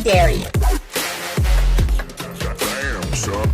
dare you? Damn, son.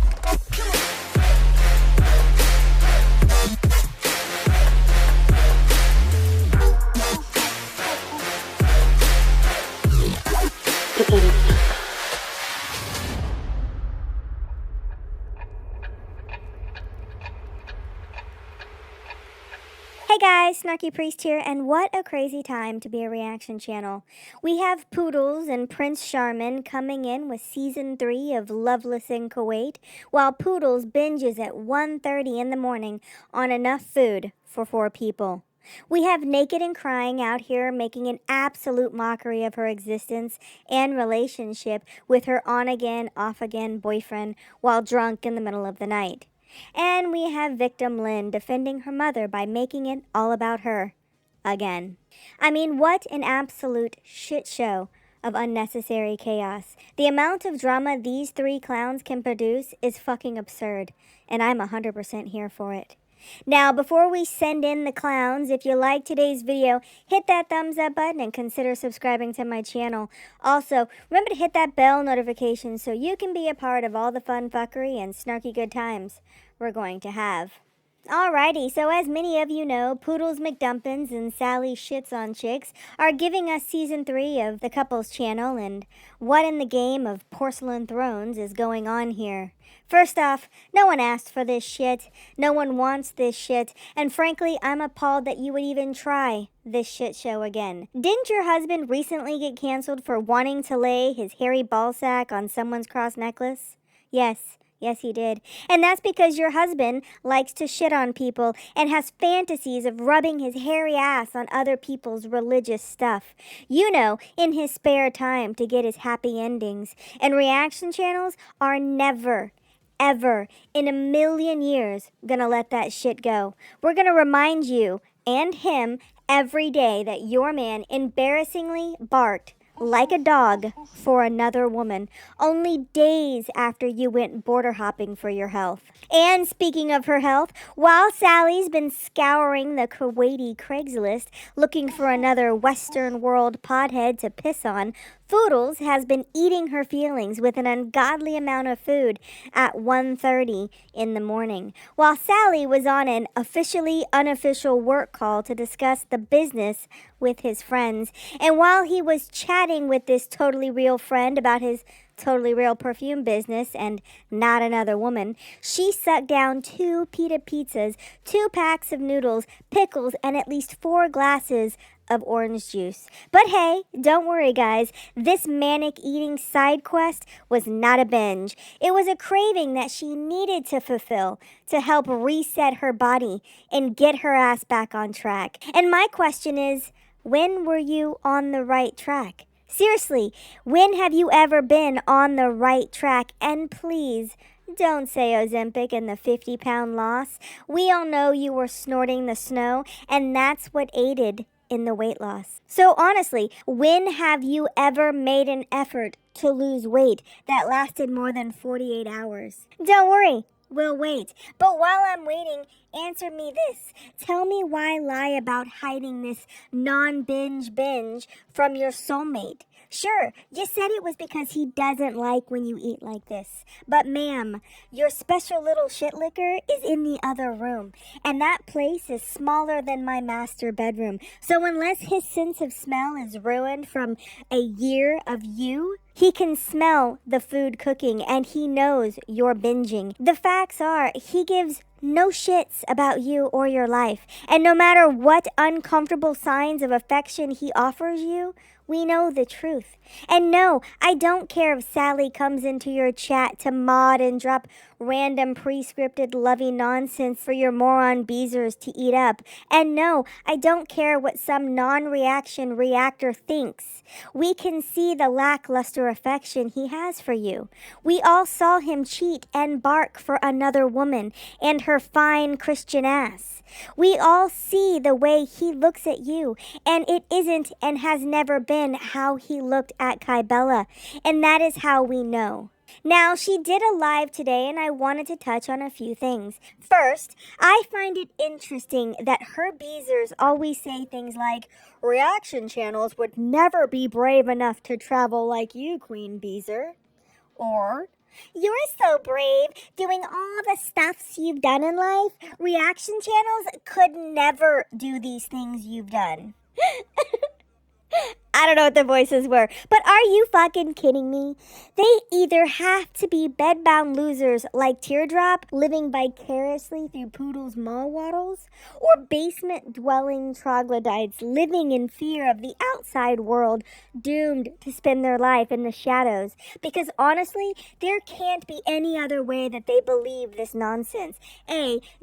Hey guys, Snarky Priest here, and what a crazy time to be a reaction channel. We have Poodles and Prince Charming coming in with Season 3 of Loveless in Kuwait, while Poodles binges at 1:30 in the morning on enough food for 4 people. We have Naked and Crying out here making an absolute mockery of her existence and relationship with her on-again, off-again boyfriend while drunk in the middle of the night. And we have victim Lynn defending her mother by making it all about her. Again. I mean, what an absolute shit show of unnecessary chaos. The amount of drama these 3 clowns can produce is fucking absurd, and I'm 100% here for it. Now, before we send in the clowns, if you like today's video, hit that thumbs up button and consider subscribing to my channel. Also, remember to hit that bell notification so you can be a part of all the fun fuckery and snarky good times we're going to have. Alrighty, so as many of you know, Poodles McDumpins and Sally Shits on Chicks are giving us Season 3 of the Couples channel, and what in the game of Porcelain Thrones is going on here? First off, no one asked for this shit, no one wants this shit, and frankly, I'm appalled that you would even try this shit show again. Didn't your husband recently get canceled for wanting to lay his hairy ballsack on someone's cross necklace? Yes, he did. And that's because your husband likes to shit on people and has fantasies of rubbing his hairy ass on other people's religious stuff. You know, in his spare time to get his happy endings. And reaction channels are never, ever, in a million years, gonna let that shit go. We're gonna remind you and him every day that your man embarrassingly barked like a dog for another woman, only days after you went border hopping for your health. And speaking of her health, while Sally's been scouring the Kuwaiti Craigslist looking for another Western world pothead to piss on, Foodles has been eating her feelings with an ungodly amount of food at 1:30 in the morning, while Sally was on an officially unofficial work call to discuss the business with his friends. And while he was chatting with this totally real friend about his totally real perfume business and not another woman, she sucked down 2 pita pizzas, 2 packs of noodles, pickles, and at least 4 glasses of orange juice. But hey, don't worry guys, this manic eating side quest was not a binge. It was a craving that she needed to fulfill to help reset her body and get her ass back on track. And my question is, when were you on the right track? Seriously, when have you ever been on the right track? And please, don't say Ozempic and the 50-pound loss. We all know you were snorting the snow, and that's what aided in the weight loss. So honestly, when have you ever made an effort to lose weight that lasted more than 48 hours? Don't worry, we'll wait. But while I'm waiting, answer me this. Tell me why lie about hiding this non-binge binge from your soulmate. Sure, you said it was because he doesn't like when you eat like this. But ma'am, your special little shit licker is in the other room. And that place is smaller than my master bedroom. So unless his sense of smell is ruined from a year of you, he can smell the food cooking and he knows you're binging. The facts are, he gives no shits about you or your life. And no matter what uncomfortable signs of affection he offers you, we know the truth. And no, I don't care if Sally comes into your chat to mod and drop random pre-scripted lovey nonsense for your moron beezers to eat up. And no, I don't care what some non-reaction reactor thinks. We can see the lackluster affection he has for you. We all saw him cheat and bark for another woman and her fine Christian ass. We all see the way he looks at you, and it isn't and has never been how he looked at Kybella, and that is how we know Now, she did a live today, and I wanted to touch on a few things. First, I find it interesting that her Beezers always say things like, reaction channels would never be brave enough to travel like you, Queen Beezer. Or, you're so brave doing all the stuffs you've done in life. Reaction channels could never do these things you've done. I don't know what the voices were, but are you fucking kidding me? They either have to be bedbound losers like Teardrop, living vicariously through Poodle's mall waddles, or basement-dwelling troglodytes living in fear of the outside world, doomed to spend their life in the shadows. Because honestly, there can't be any other way that they believe this nonsense.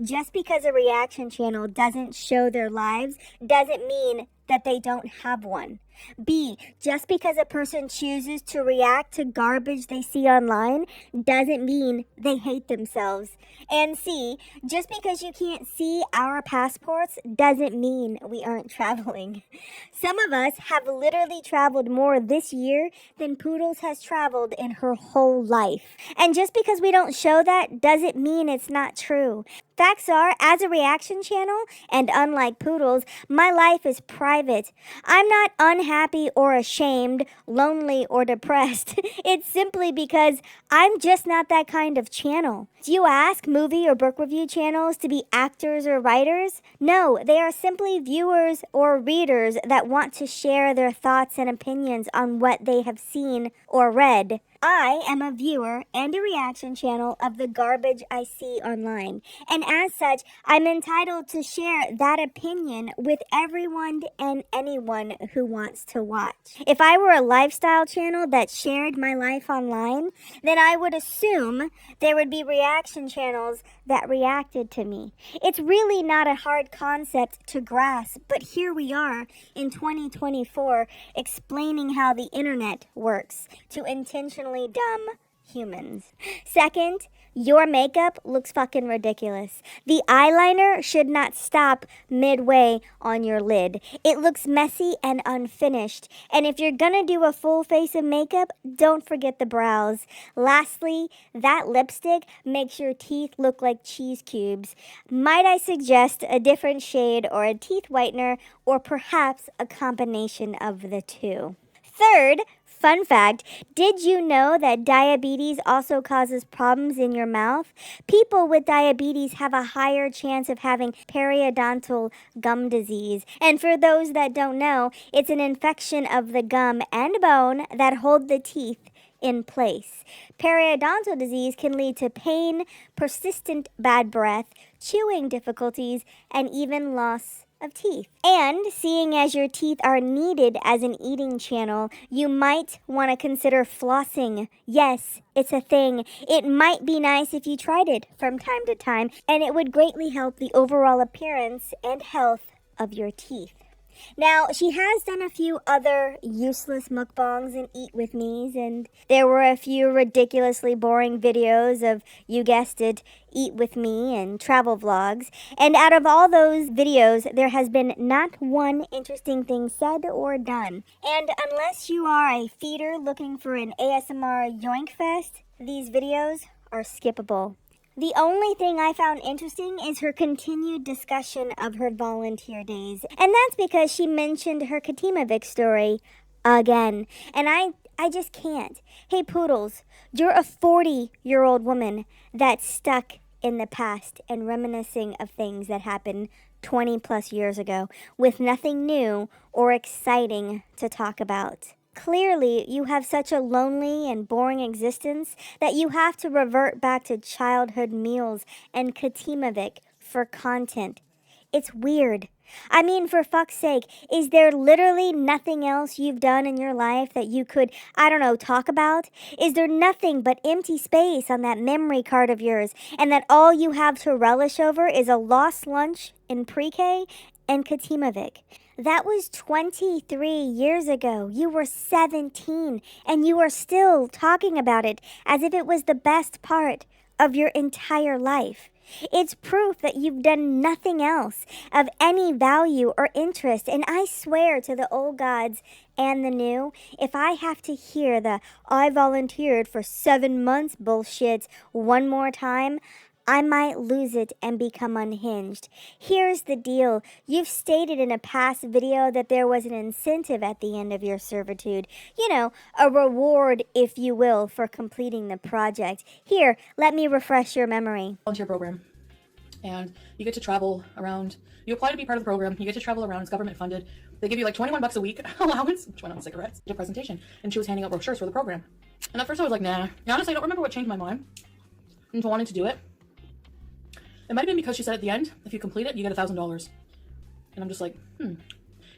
Just because a reaction channel doesn't show their lives doesn't mean that they don't have one. B, just because a person chooses to react to garbage they see online doesn't mean they hate themselves. And C, just because you can't see our passports doesn't mean we aren't traveling. Some of us have literally traveled more this year than Poodles has traveled in her whole life. And just because we don't show that doesn't mean it's not true. Facts are, as a reaction channel, and unlike Poodles, my life is private. I'm not unhappy or ashamed, lonely or depressed. It's simply because I'm just not that kind of channel. Do you ask movie or book review channels to be actors or writers? No, they are simply viewers or readers that want to share their thoughts and opinions on what they have seen or read. I am a viewer and a reaction channel of the garbage I see online, and as such, I'm entitled to share that opinion with everyone and anyone who wants to watch. If I were a lifestyle channel that shared my life online, then I would assume there would be reaction channels that reacted to me. It's really not a hard concept to grasp, but here we are in 2024 explaining how the internet works to intentionally dumb humans. Second, your makeup looks fucking ridiculous. The eyeliner should not stop midway on your lid. It looks messy and unfinished. And if you're gonna do a full face of makeup, don't forget the brows. Lastly, that lipstick makes your teeth look like cheese cubes. Might I suggest a different shade or a teeth whitener, or perhaps a combination of the two? Third, fun fact, did you know that diabetes also causes problems in your mouth? People with diabetes have a higher chance of having periodontal gum disease. And for those that don't know, it's an infection of the gum and bone that hold the teeth in place. Periodontal disease can lead to pain, persistent bad breath, chewing difficulties, and even loss of teeth. And seeing as your teeth are needed as an eating channel, you might want to consider flossing. Yes, it's a thing. It might be nice if you tried it from time to time, and it would greatly help the overall appearance and health of your teeth. Now, she has done a few other useless mukbangs and eat with me's, and there were a few ridiculously boring videos of, you guessed it, eat with me and travel vlogs. And out of all those videos, there has been not one interesting thing said or done. And unless you are a feeder looking for an ASMR yoink fest, these videos are skippable. The only thing I found interesting is her continued discussion of her volunteer days. And that's because she mentioned her Katimovic story again. And I just can't. Hey, Poodles, you're a 40-year-old woman that's stuck in the past and reminiscing of things that happened 20 plus years ago with nothing new or exciting to talk about. Clearly, you have such a lonely and boring existence that you have to revert back to childhood meals and Katimovic for content. It's weird. I mean, for fuck's sake, is there literally nothing else you've done in your life that you could, talk about? Is there nothing but empty space on that memory card of yours, and that all you have to relish over is a lost lunch in pre-K and Katimovic? That was 23 years ago. You were 17, and you are still talking about it as if it was the best part of your entire life. It's proof that you've done nothing else of any value or interest, and I swear to the old gods and the new, if I have to hear the "I volunteered for 7 months" bullshit one more time, I might lose it and become unhinged. Here's the deal. You've stated in a past video that there was an incentive at the end of your servitude. You know, a reward, if you will, for completing the project. Here, let me refresh your memory. Volunteer program. And you get to travel around. You apply to be part of the program. You get to travel around. It's government funded. They give you like 21 bucks a week allowance, which went on cigarettes, did a presentation. And she was handing out brochures for the program. And at first I was like, nah. And honestly, I don't remember what changed my mind into wanting to do it. It might have been because she said at the end, if you complete it, you get $1,000. And I'm just like, And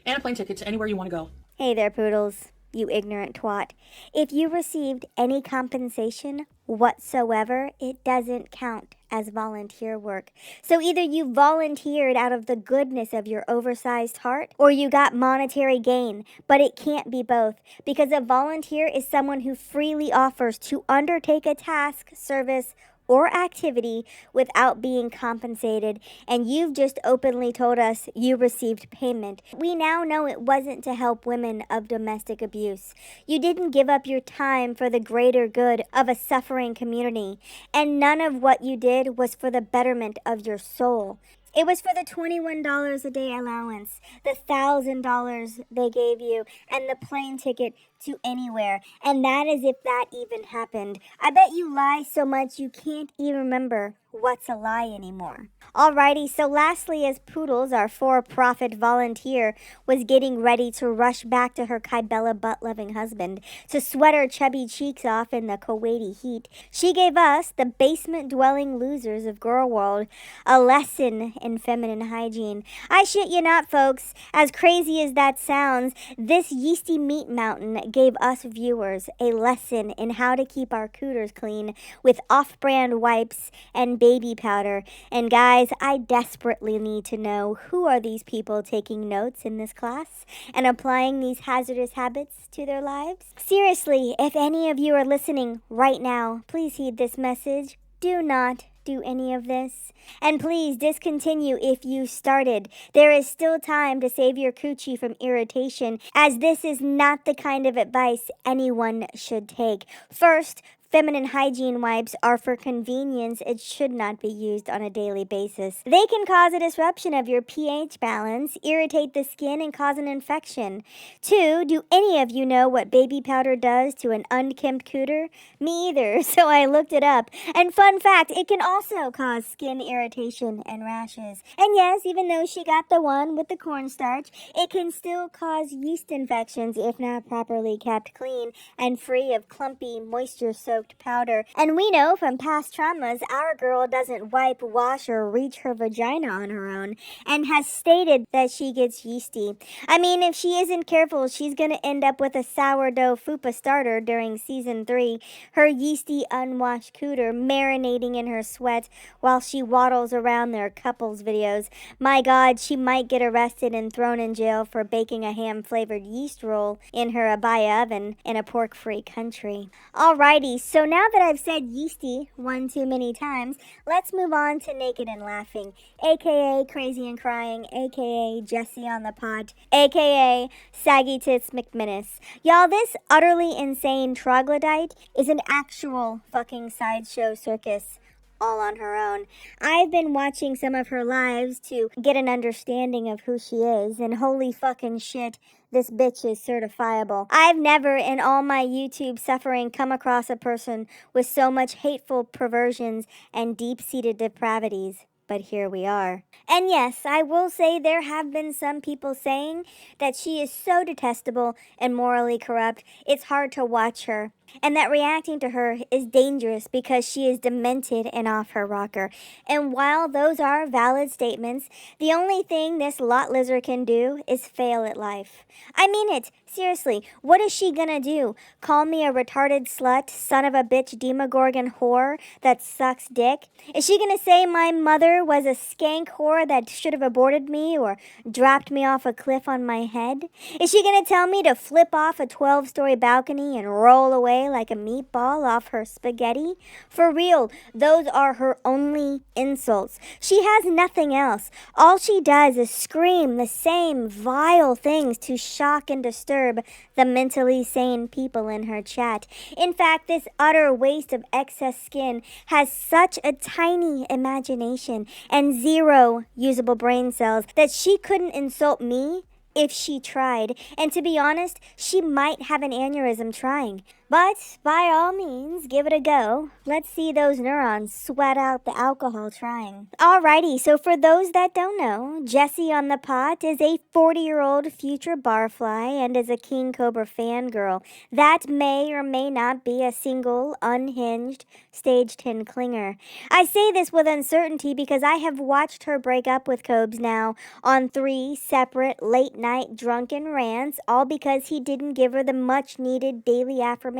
a plane ticket to anywhere you want to go. Hey there, poodles, you ignorant twat. If you received any compensation whatsoever, it doesn't count as volunteer work. So either you volunteered out of the goodness of your oversized heart, or you got monetary gain, but it can't be both, because a volunteer is someone who freely offers to undertake a task, service, or activity without being compensated, and you've just openly told us you received payment. We now know it wasn't to help women of domestic abuse. You didn't give up your time for the greater good of a suffering community, and none of what you did was for the betterment of your soul. It was for the $21 a day allowance, the $1,000 they gave you, and the plane ticket to anywhere. And that is if that even happened. I bet you lie so much you can't even remember what's a lie anymore. Alrighty, so lastly, as Poodles, our for-profit volunteer, was getting ready to rush back to her Kybella butt-loving husband to sweat her chubby cheeks off in the Kuwaiti heat, she gave us, the basement-dwelling losers of Girl World, a lesson in feminine hygiene. I shit you not, folks. As crazy as that sounds, this yeasty meat mountain gave us viewers a lesson in how to keep our cooters clean with off-brand wipes and baby powder. And guys, I desperately need to know, who are these people taking notes in this class and applying these hazardous habits to their lives? Seriously, if any of you are listening right now, please heed this message. Do not do any of this. And please discontinue if you started. There is still time to save your coochie from irritation, as this is not the kind of advice anyone should take. First, feminine hygiene wipes are for convenience. It should not be used on a daily basis. They can cause a disruption of your pH balance, irritate the skin, and cause an infection. 2, do any of you know what baby powder does to an unkempt cooter? Me either, so I looked it up. And fun fact, it can also cause skin irritation and rashes. And yes, even though she got the one with the cornstarch, it can still cause yeast infections if not properly kept clean and free of clumpy, moisture-soaked powder. And we know from past traumas, our girl doesn't wipe, wash, or reach her vagina on her own, and has stated that she gets yeasty. I mean, if she isn't careful, she's gonna end up with a sourdough fupa starter during season 3, her yeasty, unwashed cooter marinating in her sweat while she waddles around their couples videos. My God, she might get arrested and thrown in jail for baking a ham-flavored yeast roll in her abaya oven in a pork-free country. Alrighty, so now that I've said yeasty one too many times, let's move on to naked and laughing, aka crazy and crying, aka Jesse on the pot, aka Saggy Tits McMinnis. Y'all, this utterly insane troglodyte is an actual fucking sideshow circus, all on her own. I've been watching some of her lives to get an understanding of who she is, and holy fucking shit, this bitch is certifiable. I've never in all my YouTube suffering come across a person with so much hateful perversions and deep-seated depravities. But here we are. And yes, I will say there have been some people saying that she is so detestable and morally corrupt, it's hard to watch her. And that reacting to her is dangerous because she is demented and off her rocker. And while those are valid statements, the only thing this lot lizard can do is fail at life. I mean it. Seriously, what is she gonna do? Call me a retarded slut, son of a bitch, demogorgon whore that sucks dick? Is she gonna say my mother was a skank whore that should have aborted me or dropped me off a cliff on my head? Is she gonna tell me to flip off a 12-story balcony and roll away away like a meatball off her spaghetti? For real, those are her only insults. She has nothing else. All she does is scream the same vile things to shock and disturb the mentally sane people in her chat. In fact, this utter waste of excess skin has such a tiny imagination and zero usable brain cells that she couldn't insult me if she tried. And to be honest, she might have an aneurysm trying. But by all means, give it a go. Let's see those neurons sweat out the alcohol trying. Alrighty, so for those that don't know, Jessie on the Pot is a 40-year-old future barfly and is a King Cobra fangirl. That may or may not be a single, unhinged, stage 10 clinger. I say this with uncertainty because I have watched her break up with Cobes now on 3 separate late-night drunken rants, all because he didn't give her the much-needed daily affirmation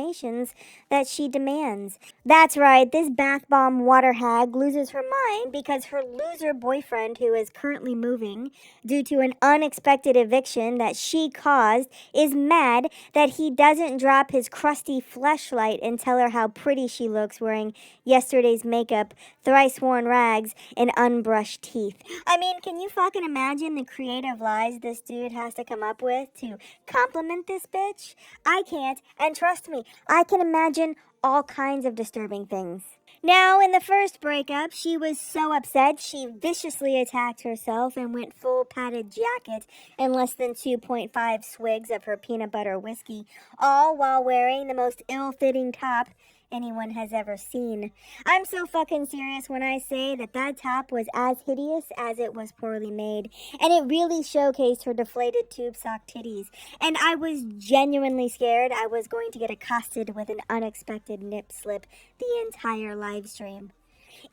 that she demands. That's right, this bath bomb water hag loses her mind because her loser boyfriend, who is currently moving due to an unexpected eviction that she caused, is mad that he doesn't drop his crusty fleshlight and tell her how pretty she looks wearing yesterday's makeup, thrice-worn rags, and unbrushed teeth. I mean, can you fucking imagine the creative lies this dude has to come up with to compliment this bitch? I can't, and trust me, I can imagine all kinds of disturbing things. Now, in the first breakup, she was so upset she viciously attacked herself and went full padded jacket in less than 2.5 swigs of her peanut butter whiskey, all while wearing the most ill-fitting top anyone has ever seen. I'm so fucking serious when I say that top was as hideous as it was poorly made, and it really showcased her deflated tube sock titties, and I was genuinely scared I was going to get accosted with an unexpected nip slip the entire live stream.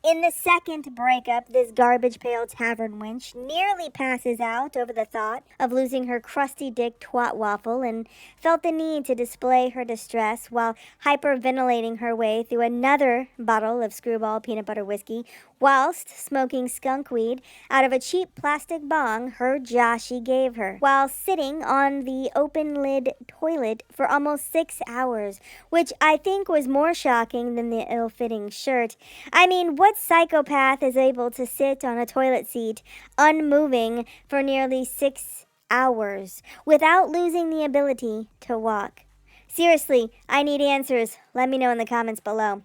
In the second breakup, this garbage pail tavern wench nearly passes out over the thought of losing her crusty dick twat waffle and felt the need to display her distress while hyperventilating her way through another bottle of Screwball peanut butter whiskey whilst smoking skunk weed out of a cheap plastic bong her Joshy gave her while sitting on the open-lid toilet for almost 6 hours, which I think was more shocking than the ill-fitting shirt. I mean, what psychopath is able to sit on a toilet seat, unmoving, for nearly 6 hours without losing the ability to walk? Seriously, I need answers. Let me know in the comments below.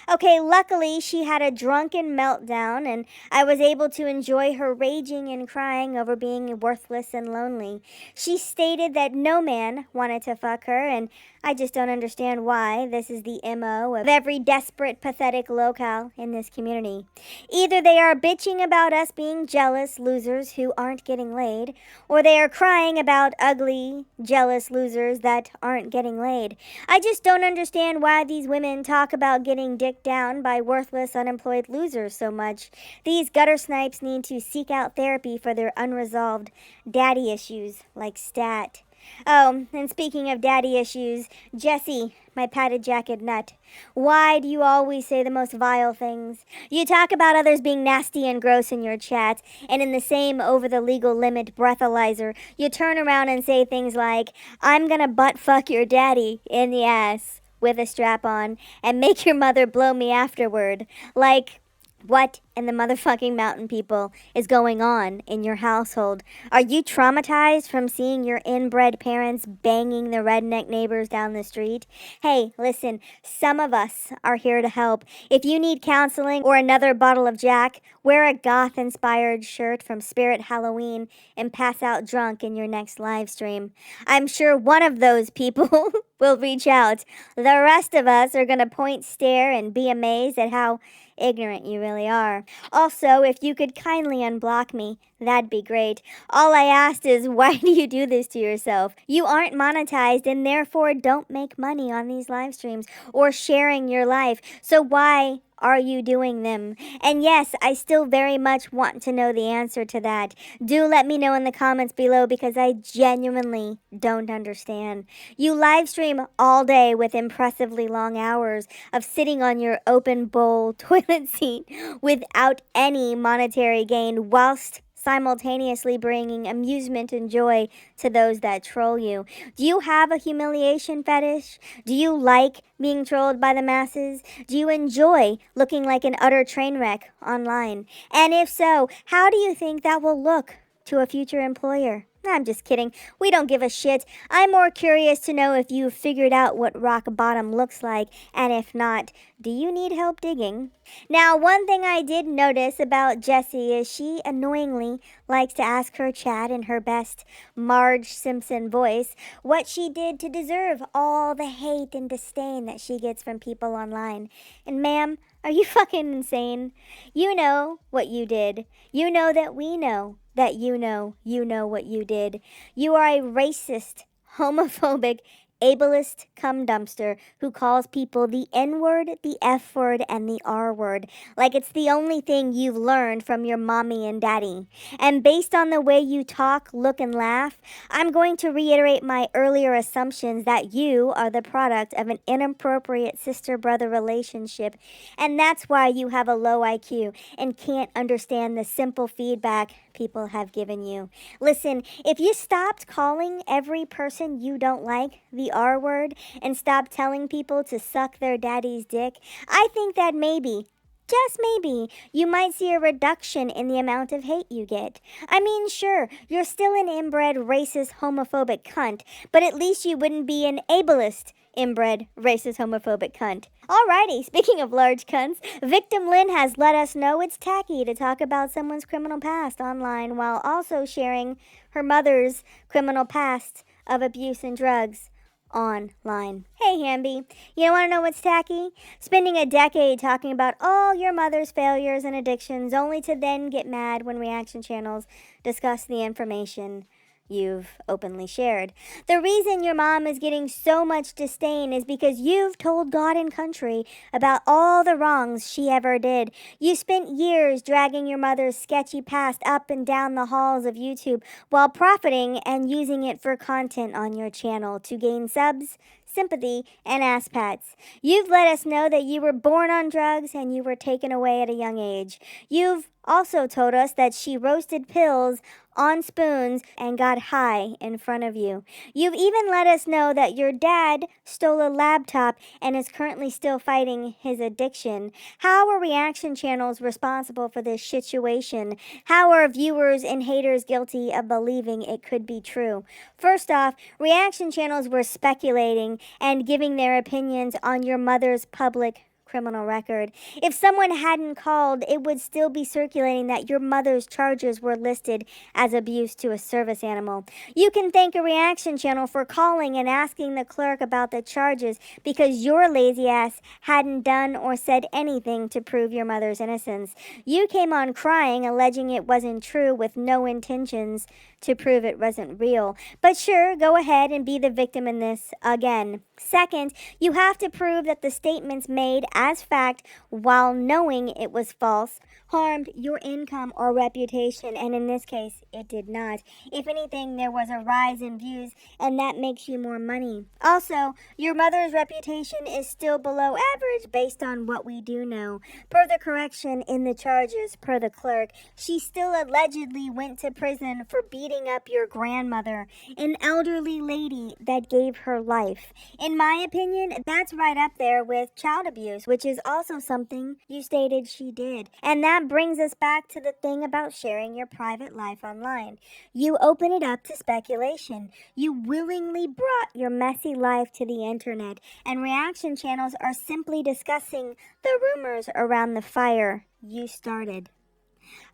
Okay, luckily she had a drunken meltdown and I was able to enjoy her raging and crying over being worthless and lonely. She stated that no man wanted to fuck her, and I just don't understand why. This is the MO of every desperate, pathetic locale in this community. Either they are bitching about us being jealous losers who aren't getting laid, or they are crying about ugly, jealous losers that aren't getting laid. I just don't understand why these women talk about getting dicked down by worthless, unemployed losers so much. These gutter snipes need to seek out therapy for their unresolved daddy issues, like stat. Oh, and speaking of daddy issues, Jessie, my padded jacket nut, why do you always say the most vile things? You talk about others being nasty and gross in your chat, and in the same over-the-legal-limit breathalyzer, you turn around and say things like, I'm gonna butt-fuck your daddy in the ass with a strap on and make your mother blow me afterward. Like, what in the motherfucking mountain people is going on in your household? Are you traumatized from seeing your inbred parents banging the redneck neighbors down the street? Hey, listen, some of us are here to help. If you need counseling or another bottle of Jack, wear a goth-inspired shirt from Spirit Halloween and pass out drunk in your next live stream. I'm sure one of those people will reach out. The rest of us are going to point, stare, and be amazed at how ignorant you really are. Also, if you could kindly unblock me, that'd be great. All I asked is, why do you do this to yourself? You aren't monetized and therefore don't make money on these live streams or sharing your life. So why are you doing them? And yes, I still very much want to know the answer to that. Do let me know in the comments below because I genuinely don't understand. You live stream all day with impressively long hours of sitting on your open bowl toilet seat without any monetary gain whilst simultaneously bringing amusement and joy to those that troll you. Do you have a humiliation fetish? Do you like being trolled by the masses? Do you enjoy looking like an utter train wreck online? And if so, how do you think that will look to a future employer? I'm just kidding. We don't give a shit. I'm more curious to know if you've figured out what rock bottom looks like, and if not, do you need help digging? Now, one thing I did notice about Jessie is she annoyingly likes to ask her Chad in her best Marge Simpson voice what she did to deserve all the hate and disdain that she gets from people online. And ma'am, are you fucking insane? You know what you did. You know that we know that you know what you did. You are a racist, homophobic, ableist cum dumpster who calls people the N-word, the F-word, and the R-word, like it's the only thing you've learned from your mommy and daddy. And based on the way you talk, look, and laugh, I'm going to reiterate my earlier assumptions that you are the product of an inappropriate sister-brother relationship, and that's why you have a low IQ and can't understand the simple feedback people have given you. Listen, if you stopped calling every person you don't like the R word and stopped telling people to suck their daddy's dick, I think that maybe, just maybe, you might see a reduction in the amount of hate you get. I mean, sure, you're still an inbred, racist, homophobic cunt, but at least you wouldn't be an ableist, inbred, racist, homophobic cunt. Alrighty, speaking of large cunts, Victim Lynn has let us know it's tacky to talk about someone's criminal past online while also sharing her mother's criminal past of abuse and drugs online. Hey, Hamby, you want to know what's tacky? Spending a decade talking about all your mother's failures and addictions only to then get mad when reaction channels discuss the information you've openly shared. The reason your mom is getting so much disdain is because you've told God and country about all the wrongs she ever did. You spent years dragging your mother's sketchy past up and down the halls of YouTube while profiting and using it for content on your channel to gain subs, sympathy, and ass pats. You've let us know that you were born on drugs and you were taken away at a young age. You've also told us that she roasted pills on spoons and got high in front of you. You've even let us know that your dad stole a laptop and is currently still fighting his addiction. How are reaction channels responsible for this situation? How are viewers and haters guilty of believing it could be true? First off, reaction channels were speculating and giving their opinions on your mother's public criminal record. If someone hadn't called, it would still be circulating that your mother's charges were listed as abuse to a service animal. You can thank a reaction channel for calling and asking the clerk about the charges because your lazy ass hadn't done or said anything to prove your mother's innocence. You came on crying, alleging it wasn't true with no intentions to prove it wasn't real. But sure, go ahead and be the victim in this again. Second, you have to prove that the statements made as fact while knowing it was false harmed your income or reputation, and in this case, it did not. If anything, there was a rise in views, and that makes you more money. Also, your mother's reputation is still below average based on what we do know. Per the correction in the charges, per the clerk, she still allegedly went to prison for beating up your grandmother, an elderly lady that gave her life. In my opinion, that's right up there with child abuse, which is also something you stated she did. And that brings us back to the thing about sharing your private life online. You open it up to speculation. You willingly brought your messy life to the internet, and reaction channels are simply discussing the rumors around the fire you started.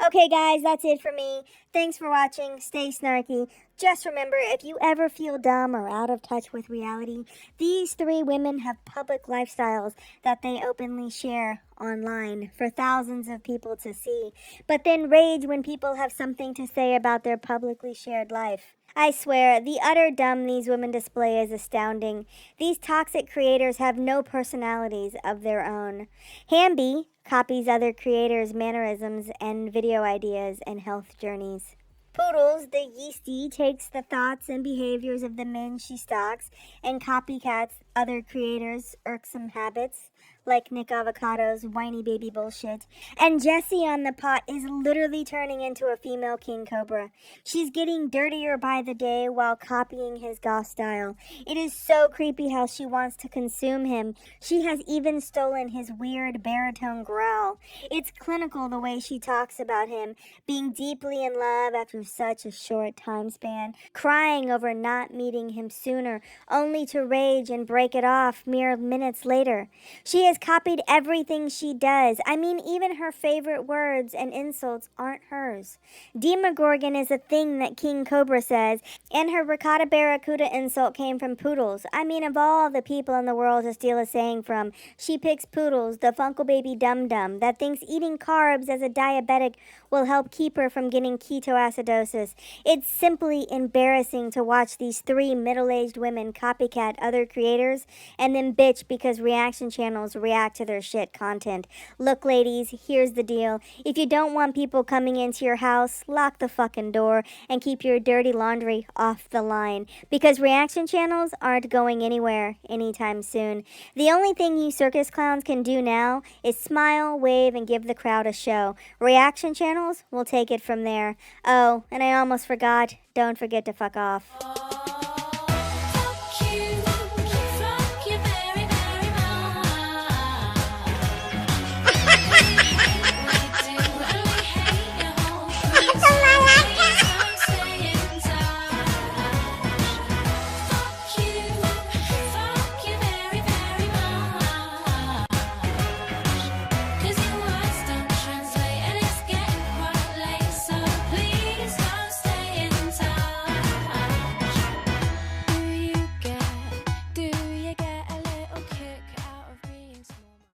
Okay, guys, that's it for me. Thanks for watching. Stay snarky. Just remember, if you ever feel dumb or out of touch with reality, these three women have public lifestyles that they openly share online for thousands of people to see, but then rage when people have something to say about their publicly shared life. I swear, the utter dumb these women display is astounding. These toxic creators have no personalities of their own. Hamby copies other creators' mannerisms and video ideas and health journeys. Poodles, the yeasty, takes the thoughts and behaviors of the men she stalks and copycats other creators' irksome habits, like Nick Avocado's whiny baby bullshit. And Jessie on the pot is literally turning into a female king cobra. She's getting dirtier by the day while copying his goth style. It is so creepy how she wants to consume him. She has even stolen his weird baritone growl. It's clinical the way she talks about him, being deeply in love after such a short time span, crying over not meeting him sooner, only to rage and break it off mere minutes later. She has copied everything she does. I mean, even her favorite words and insults aren't hers. Demogorgon is a thing that King Cobra says, and her ricotta barracuda insult came from Poodles. I mean, of all the people in the world to steal a saying from, she picks Poodles, the Funkle Baby Dum-Dum, that thinks eating carbs as a diabetic will help keep her from getting ketoacidosis. It's simply embarrassing to watch these three middle-aged women copycat other creators and then bitch because reaction channels react to their shit content. Look, ladies, here's the deal. If you don't want people coming into your house, lock the fucking door and keep your dirty laundry off the line, because reaction channels aren't going anywhere anytime soon. The only thing you circus clowns can do now is smile, wave, and give the crowd a show. Reaction channels will take it from there. Oh, and I almost forgot, don't forget to fuck off.